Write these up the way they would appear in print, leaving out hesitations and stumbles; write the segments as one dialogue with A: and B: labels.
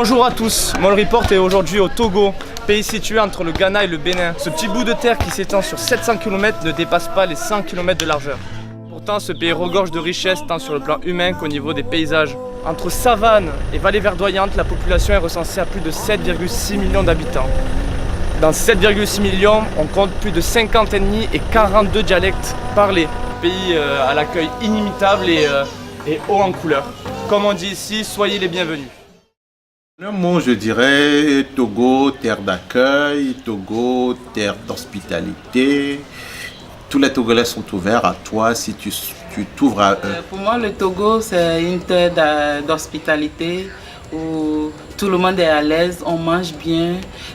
A: Bonjour à tous, Mon Report est aujourd'hui au Togo, pays situé entre le Ghana et le Bénin. Ce petit bout de terre qui s'étend sur 700 km ne dépasse pas les 100 km de largeur. Pourtant, ce pays regorge de richesses tant sur le plan humain qu'au niveau des paysages. Entre savane et vallées verdoyantes, la population est recensée à plus de 7,6 millions d'habitants. Dans 7,6 millions, on compte plus de 50 ethnies et 42 dialectes parlés. Le pays à l'accueil inimitable et haut en couleur. Comme on dit ici, soyez les bienvenus.
B: Un mot, je dirais Togo, terre d'accueil, Togo, terre d'hospitalité. Tous les Togolais sont ouverts à toi si tu t'ouvres à eux.
C: Pour moi, le Togo, c'est une terre d'hospitalité où tout le monde est à l'aise, on mange bien,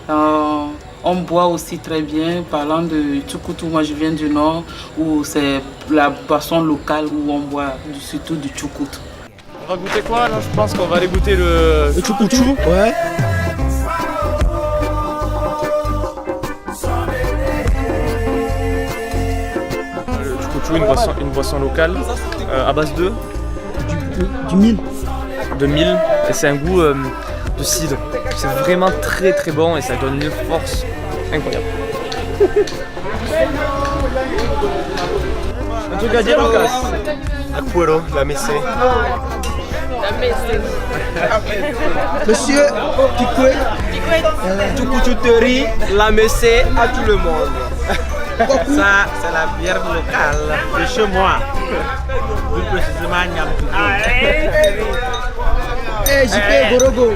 C: on boit aussi très bien. Parlant de Tchoukoutou, moi je viens du nord où c'est la boisson locale où on boit surtout du Tchoukoutou.
A: On va goûter quoi là? Je pense qu'on va aller goûter le Tchoukoutchou.
D: Ouais.
A: Le Tchoukoutchou, une boisson locale à base de
D: Du mil.
A: de mil et c'est un goût de cidre. C'est vraiment très très bon et ça donne une force incroyable. Un truc à dire, Lucas?
D: Akwero, la messée. Monsieur Kikwe, Tchoukoutchouterie, la messée à tout le monde. Ça, c'est la bière locale de chez moi. Plus précisément, Niamtougou. Eh, JP Gorogo.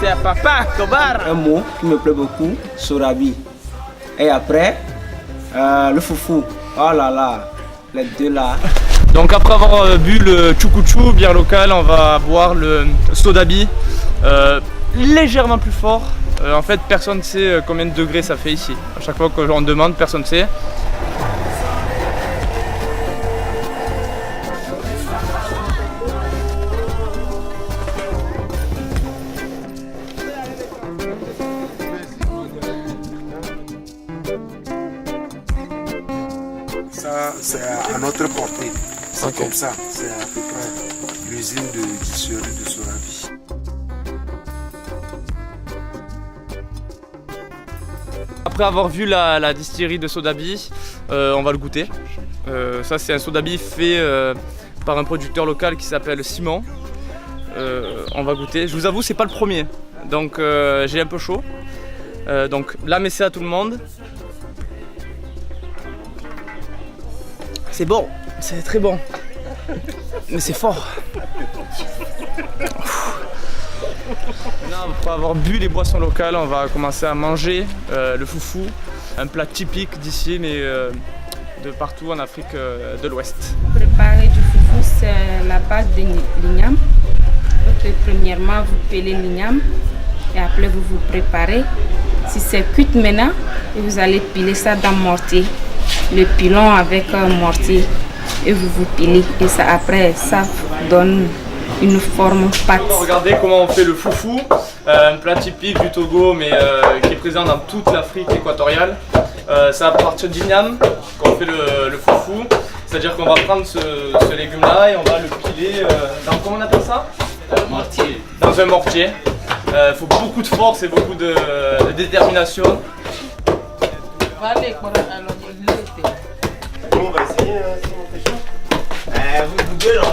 D: C'est Papa Kobar. Un mot qui me plaît beaucoup, Sorabi. Et après, le foufou. Oh là là, les deux là.
A: Donc après avoir bu le Tchoukoutchou, bière locale, on va boire le Sodabi, légèrement plus fort. En fait, personne ne sait combien de degrés ça fait ici. À chaque fois qu'on demande, personne ne sait.
E: Ça, c'est à notre portée. C'est
A: Okay.
E: comme ça. C'est à peu près l'usine de distillerie de Sorabi.
A: Après avoir vu la distillerie de Sodabi, on va le goûter. Ça, c'est un Sodabi fait par un producteur local qui s'appelle Simon. On va goûter. Je vous avoue, c'est pas le premier. Donc j'ai un peu chaud. Donc là, mais c'est à tout le monde. C'est bon, c'est très bon, mais c'est fort. Là, après avoir bu les boissons locales, on va commencer à manger le foufou, un plat typique d'ici, mais de partout en Afrique de l'Ouest.
F: Préparer du foufou, c'est la base de l'igname. Donc, premièrement, vous pelez l'igname et après vous vous préparez. Si c'est cuit maintenant, vous allez piler ça dans le mortier. Le pilon avec un mortier et vous pilez et ça après ça donne une forme pâte.
A: Regardez comment on fait le foufou, un plat typique du Togo mais qui est présent dans toute l'Afrique équatoriale. C'est à partir d'igname qu'on fait le foufou, c'est-à-dire qu'on va prendre ce légume là et on va le piler dans, comment on appelle ça? Mortier. Dans un mortier. Il faut beaucoup de force et beaucoup de détermination.
D: On va essayer si on fait chaud. Vous deux là.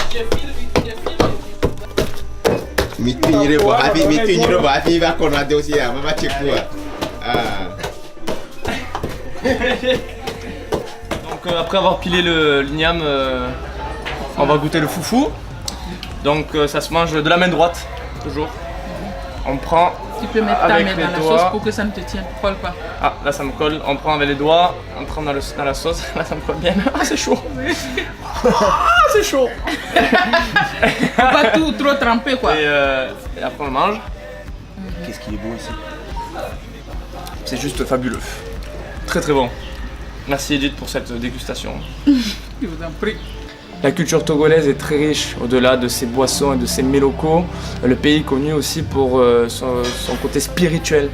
A: Donc après avoir pilé l'igname, on va goûter le foufou. Donc ça se mange de la main droite, toujours. On prend
C: Tu peux mettre ta
A: avec
C: main
A: les
C: dans la
A: doigts.
C: sauce pour que ça ne te tienne, colle pas.
A: Ah, là ça me colle. On prend avec les doigts, on prend dans la sauce. Là ça me colle bien. Ah, c'est chaud. Ah, c'est chaud.
C: Faut pas tout trop tremper quoi.
A: Et après on le mange.
D: Qu'est-ce qui est beau ici?
A: C'est juste fabuleux. Très très bon. Merci Edith pour cette dégustation.
C: Je vous en prie.
A: La culture togolaise est très riche, au-delà de ses boissons et de ses mets locaux. Le pays est connu aussi pour son côté spirituel.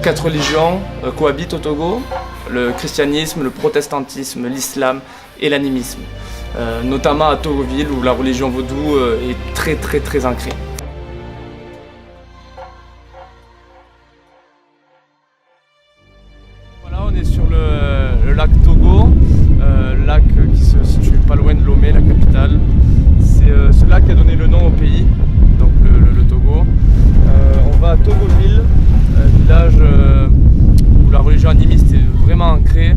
A: 4 religions cohabitent au Togo, le christianisme, le protestantisme, l'islam et l'animisme. notamment à Togoville où la religion vaudou est très ancrée. Voilà, on est sur le lac Togo, lac qui se situe pas loin de Lomé, la capitale. C'est ce lac qui a donné le nom au pays, donc le Togo. On va à Togoville, village où la religion animiste est vraiment ancrée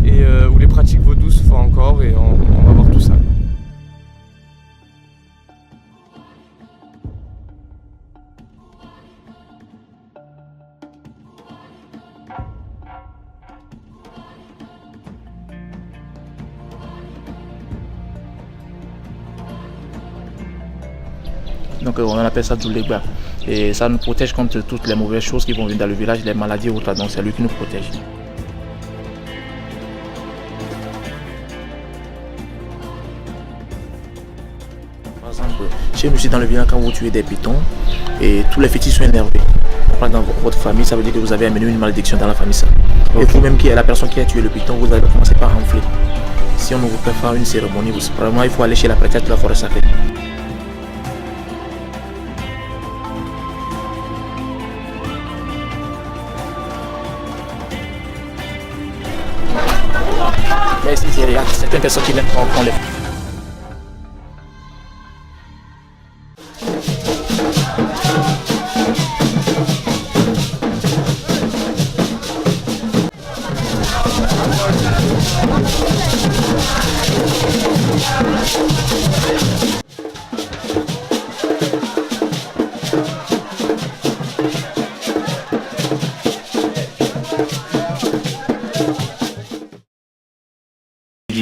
A: et où les pratiques vaudou se font encore, et on va voir tout ça.
G: Donc on appelle ça Djoulegba. Et ça nous protège contre toutes les mauvaises choses qui vont venir dans le village, les maladies et autres. Donc c'est lui qui nous protège. Par exemple, chez nous, dans le village, quand vous tuez des pitons, et tous les fétiches sont énervés. Dans votre famille, ça veut dire que vous avez amené une malédiction dans la famille. Ça. Et vous-même qui est la personne qui a tué le piton, vous allez commencer par enfler. Si on ne vous fait faire une cérémonie, vraiment il faut aller chez la prêtresse de la forêt sacrée. Mais il y a certaines personnes qui viennent prendre les...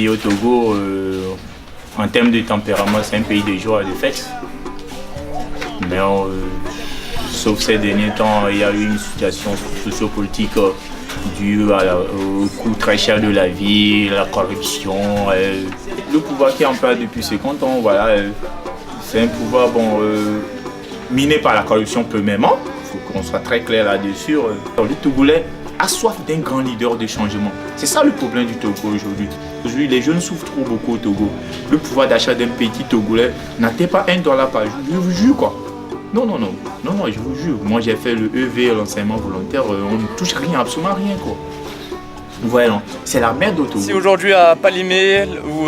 H: Au Togo, en termes de tempérament, c'est un pays de joie et de fête. Mais sauf ces derniers temps, il y a eu une situation sociopolitique due au coût très cher de la vie, la corruption. Le pouvoir qui est en place depuis 50 ans, voilà, c'est un pouvoir miné par la corruption premièrement. Il faut qu'on soit très clair là-dessus. Les Togolais a soif d'un grand leader de changement. C'est ça le problème du Togo aujourd'hui. Aujourd'hui, les jeunes souffrent trop beaucoup au Togo. Le pouvoir d'achat d'un petit Togolais n'atteint pas $1 par jour. Je vous jure quoi. Non, je vous jure. Moi j'ai fait le EV, l'enseignement volontaire, on ne touche rien, absolument rien quoi. Voilà, c'est la merde au Togo.
A: Si aujourd'hui à Palimé, où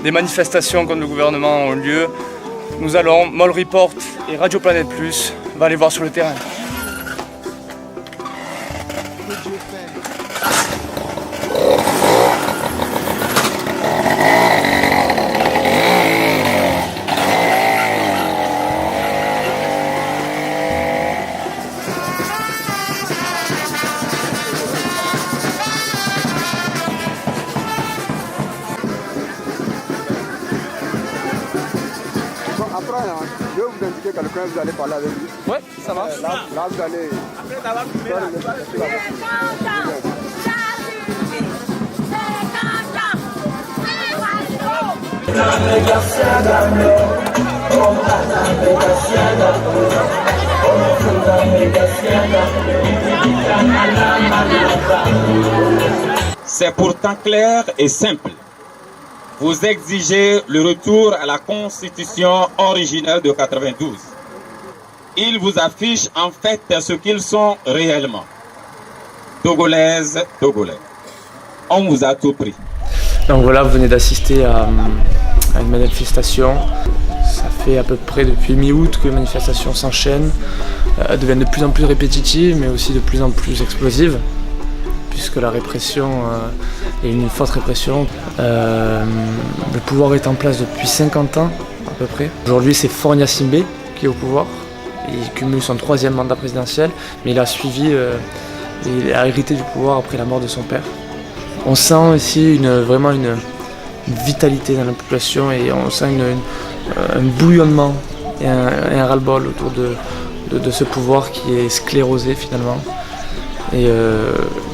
A: des manifestations contre le gouvernement ont lieu, nous allons, Mall Report et Radio Planète Plus, va aller voir sur le terrain.
I: Je vais vous indiquer quelqu'un, vous allez parler avec lui.
A: Ouais, ça marche.
I: Là, vous allez...
J: C'est pourtant clair et simple. Vous exigez le retour à la Constitution originelle de 92. Ils vous affichent en fait ce qu'ils sont réellement. Togolaises, Togolais. On vous a tout pris.
A: Donc voilà, vous venez d'assister à une manifestation. Ça fait à peu près depuis mi-août que les manifestations s'enchaînent. Elles deviennent de plus en plus répétitives, mais aussi de plus en plus explosives, puisque la répression est une forte répression. Le pouvoir est en place depuis 50 ans à peu près. Aujourd'hui c'est Faure Gnassingbé qui est au pouvoir. Il cumule son 3e mandat présidentiel, mais il a suivi, il a hérité du pouvoir après la mort de son père. On sent ici vraiment une vitalité dans la population et on sent un bouillonnement et un ras-le-bol autour de ce pouvoir qui est sclérosé finalement et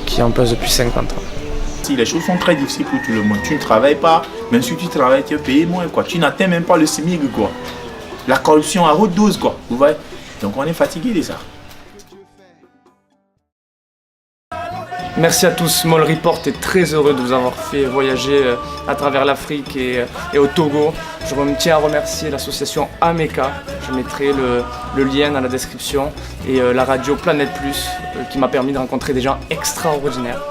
A: qui est en place depuis 50 ans.
H: Si les choses sont très difficiles pour tout le monde, tu ne travailles pas, même si tu travailles, tu es payé moins quoi. Tu n'atteins même pas le SMIC quoi. La corruption à haute dose quoi. Vous voyez. Donc on est fatigué de ça.
A: Merci à tous. Mol Report est très heureux de vous avoir fait voyager à travers l'Afrique et au Togo. Je tiens à remercier l'association Ameka. Je mettrai le lien dans la description et la radio Planète Plus qui m'a permis de rencontrer des gens extraordinaires.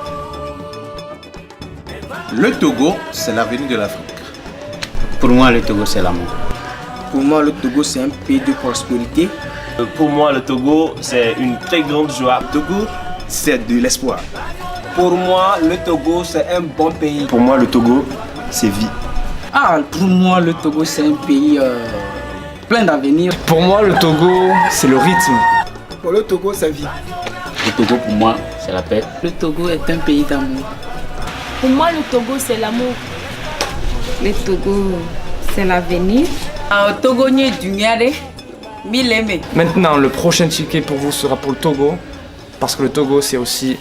B: Le Togo, c'est l'avenir de l'Afrique.
K: Pour moi, le Togo, c'est l'amour.
L: Pour moi, le Togo, c'est un pays de prospérité.
M: Pour moi, le Togo, c'est une très grande joie.
L: Le Togo, c'est de l'espoir.
N: Pour moi, le Togo, c'est un bon pays.
O: Pour moi, le Togo, c'est vie.
C: Pour moi, le Togo, c'est un pays plein d'avenir.
A: Pour moi, le Togo, c'est le rythme.
L: Pour le Togo, c'est vie.
K: Le Togo, pour moi, c'est la paix.
C: Le Togo est un pays d'amour.
F: Pour moi, le Togo, c'est l'amour. Le Togo, c'est l'avenir.
C: Togo n'y du niade,
A: Maintenant, le prochain ticket pour vous sera pour le Togo, parce que le Togo, c'est aussi